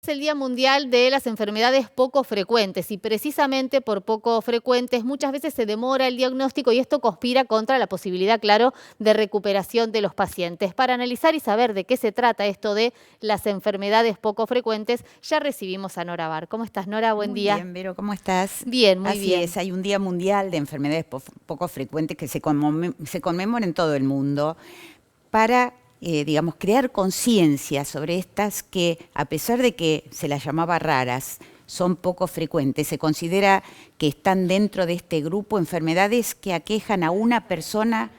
Es el Día Mundial de las Enfermedades Poco Frecuentes y precisamente por poco frecuentes muchas veces se demora el diagnóstico y esto conspira contra la posibilidad, claro, de recuperación de los pacientes. Para analizar y saber de qué se trata esto de las enfermedades poco frecuentes, ya recibimos a Nora Bar. ¿Cómo estás, Nora? Buen Muy día. bien, Vero, ¿cómo estás? Bien, muy Así bien. es, hay un Día Mundial de Enfermedades Poco Frecuentes que se conmemora en todo el mundo para, digamos, crear conciencia sobre estas que, a pesar de que se las llamaba raras, son poco frecuentes. Se considera que están dentro de este grupo enfermedades que aquejan a una persona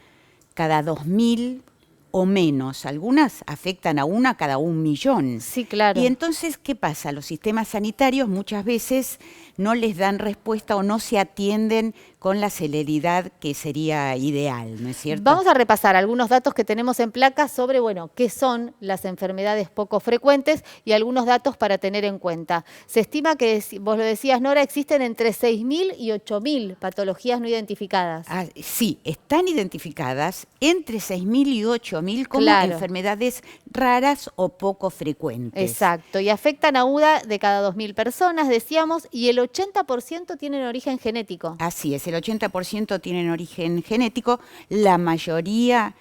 cada 2000 o menos. Algunas afectan a una cada 1.000.000. Sí, claro. Y entonces, ¿qué pasa? Los sistemas sanitarios muchas veces no les dan respuesta o no se atienden con la celeridad que sería ideal, ¿no es cierto? Vamos a repasar algunos datos que tenemos en placa sobre, bueno, qué son las enfermedades poco frecuentes y algunos datos para tener en cuenta. Se estima que, vos lo decías, Nora, existen entre 6.000 y 8.000 patologías no identificadas. Sí, están identificadas entre 6.000 y 8.000 como enfermedades raras o poco frecuentes. Exacto, y afectan a una de cada 2.000 personas, decíamos, y el 80% tienen origen genético. Así es, el 80% tienen origen genético, la mayoría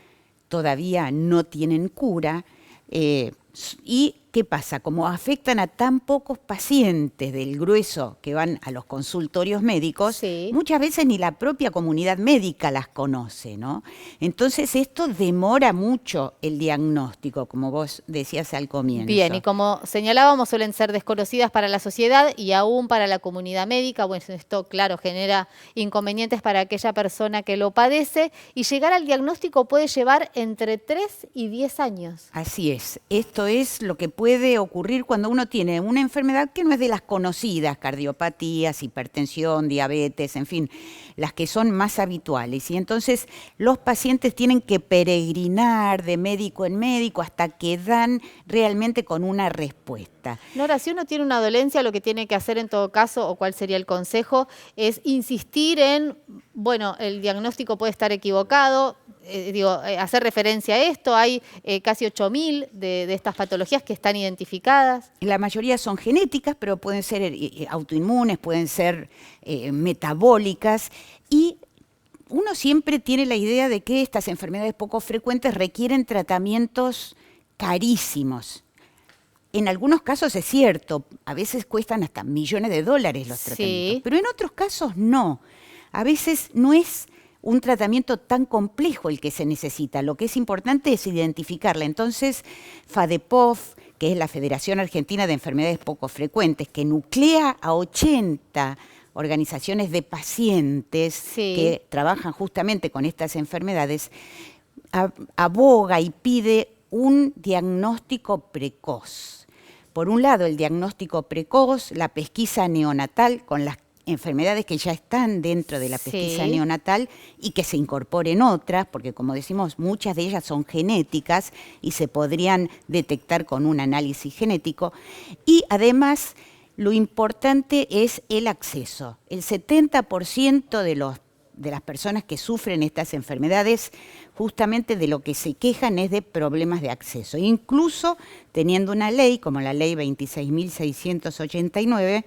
todavía no tienen cura. ¿Y qué pasa? Como afectan a tan pocos pacientes del grueso que van a los consultorios médicos, muchas veces ni la propia comunidad médica las conoce, ¿no? Entonces esto demora mucho el diagnóstico, como vos decías al comienzo. Bien, y como señalábamos, suelen ser desconocidas para la sociedad y aún para la comunidad médica. Bueno, esto, claro, genera inconvenientes para aquella persona que lo padece y llegar al diagnóstico puede llevar entre 3 y 10 años. Así es. Esto es lo que puede ocurrir cuando uno tiene una enfermedad que no es de las conocidas, cardiopatías, hipertensión, diabetes, en fin, las que son más habituales. Y entonces los pacientes tienen que peregrinar de médico en médico hasta que dan realmente con una respuesta. Nora, si uno tiene una dolencia, lo que tiene que hacer en todo caso, o cuál sería el consejo, es insistir en, bueno, el diagnóstico puede estar equivocado, hacer referencia a esto. Hay casi 8.000 de estas patologías que están identificadas. La mayoría son genéticas, pero pueden ser autoinmunes, pueden ser metabólicas, y uno siempre tiene la idea de que estas enfermedades poco frecuentes requieren tratamientos carísimos. En algunos casos es cierto, a veces cuestan hasta millones de dólares los tratamientos, pero en otros casos no. A veces no es un tratamiento tan complejo el que se necesita. Lo que es importante es identificarla. Entonces, FADEPOF, que es la Federación Argentina de Enfermedades Poco Frecuentes, que nuclea a 80 organizaciones de pacientes que trabajan justamente con estas enfermedades, aboga y pide un diagnóstico precoz. Por un lado, el diagnóstico precoz, la pesquisa neonatal con las enfermedades que ya están dentro de la pesquisa neonatal y que se incorporen otras, porque como decimos, muchas de ellas son genéticas y se podrían detectar con un análisis genético. Y además, lo importante es el acceso. El 70% de las personas que sufren estas enfermedades, justamente de lo que se quejan es de problemas de acceso. Incluso teniendo una ley, como la ley 26.689,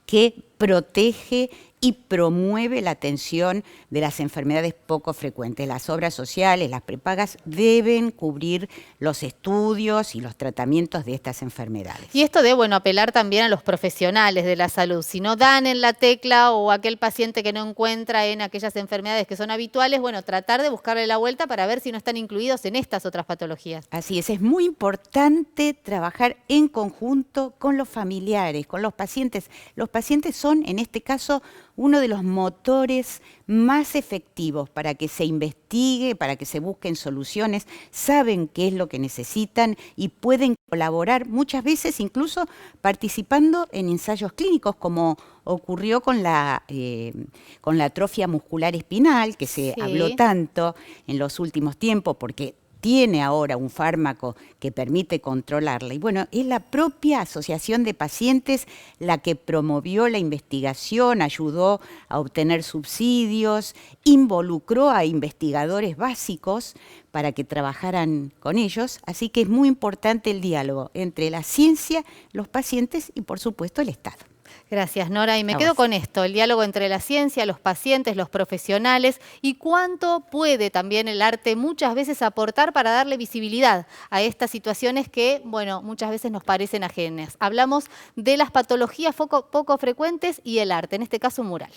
que protege y promueve la atención de las enfermedades poco frecuentes. Las obras sociales, las prepagas, deben cubrir los estudios y los tratamientos de estas enfermedades. Y esto de, bueno, apelar también a los profesionales de la salud. Si no dan en la tecla o aquel paciente que no encuentra en aquellas enfermedades que son habituales, bueno, tratar de buscarle la vuelta para ver si no están incluidos en estas otras patologías. Así es muy importante trabajar en conjunto con los familiares, con los pacientes. Los pacientes son, en este caso, uno de los motores más efectivos para que se investigue, para que se busquen soluciones, saben qué es lo que necesitan y pueden colaborar muchas veces incluso participando en ensayos clínicos, como ocurrió con la atrofia muscular espinal, que se habló tanto en los últimos tiempos porque tiene ahora un fármaco que permite controlarla. Y bueno, es la propia Asociación de Pacientes la que promovió la investigación, ayudó a obtener subsidios, involucró a investigadores básicos para que trabajaran con ellos. Así que es muy importante el diálogo entre la ciencia, los pacientes y, por supuesto, el Estado. Gracias, Nora. Y me quedo con esto, el diálogo entre la ciencia, los pacientes, los profesionales y cuánto puede también el arte muchas veces aportar para darle visibilidad a estas situaciones que, bueno, muchas veces nos parecen ajenas. Hablamos de las patologías poco frecuentes y el arte, en este caso un mural.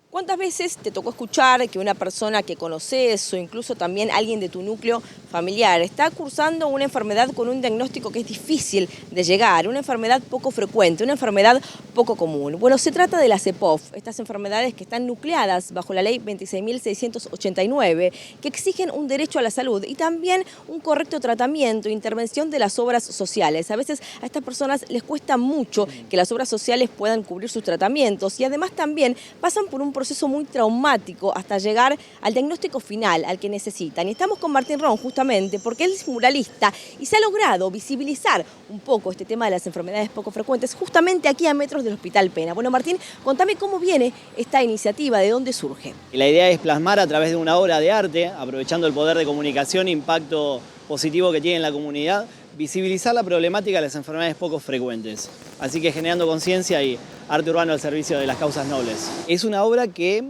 ¿Cuántas veces te tocó escuchar que una persona que conoces o incluso también alguien de tu núcleo familiar está cursando una enfermedad con un diagnóstico que es difícil de llegar, una enfermedad poco frecuente, una enfermedad poco común? Bueno, se trata de las EPOF, estas enfermedades que están nucleadas bajo la ley 26.689, que exigen un derecho a la salud y también un correcto tratamiento e intervención de las obras sociales. A veces a estas personas les cuesta mucho que las obras sociales puedan cubrir sus tratamientos y además también pasan por un proceso muy traumático hasta llegar al diagnóstico final al que necesitan. Y estamos con Martín Ron justamente porque él es muralista y se ha logrado visibilizar un poco este tema de las enfermedades poco frecuentes justamente aquí a metros del Hospital Pena. Bueno, Martín, contame cómo viene esta iniciativa, de dónde surge. La idea es plasmar a través de una obra de arte, aprovechando el poder de comunicación e impacto positivo que tiene en la comunidad, visibilizar la problemática de las enfermedades poco frecuentes. Así que generando conciencia y arte urbano al servicio de las causas nobles. Es una obra que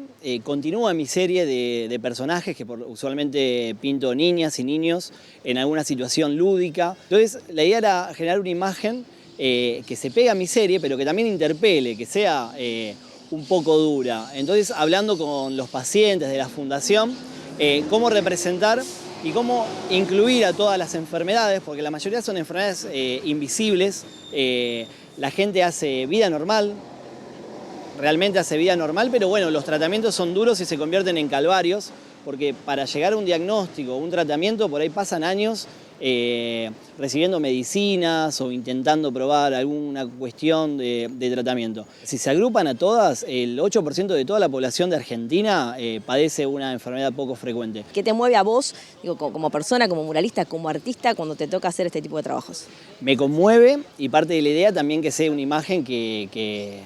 continúa mi serie de personajes que usualmente pinto niñas y niños en alguna situación lúdica. Entonces la idea era generar una imagen que se pega a mi serie, pero que también interpele, que sea un poco dura. Entonces, hablando con los pacientes de la fundación, cómo representar y cómo incluir a todas las enfermedades, porque la mayoría son enfermedades invisibles. La gente hace vida normal, realmente hace vida normal, pero bueno, los tratamientos son duros y se convierten en calvarios, porque para llegar a un diagnóstico, un tratamiento, por ahí pasan años recibiendo medicinas o intentando probar alguna cuestión de tratamiento. Si se agrupan a todas, el 8% de toda la población de Argentina padece una enfermedad poco frecuente. ¿Qué te mueve a vos, digo, como persona, como muralista, como artista, cuando te toca hacer este tipo de trabajos? Me conmueve y parte de la idea también que sea una imagen que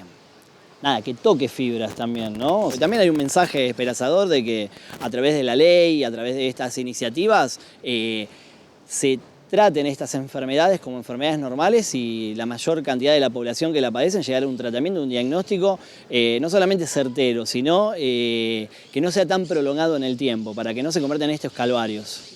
toque fibras también, ¿no? También hay un mensaje esperanzador de que a través de la ley, a través de estas iniciativas, se traten estas enfermedades como enfermedades normales y la mayor cantidad de la población que la padecen llegar a un tratamiento, un diagnóstico, no solamente certero, sino que no sea tan prolongado en el tiempo, para que no se conviertan en estos calvarios.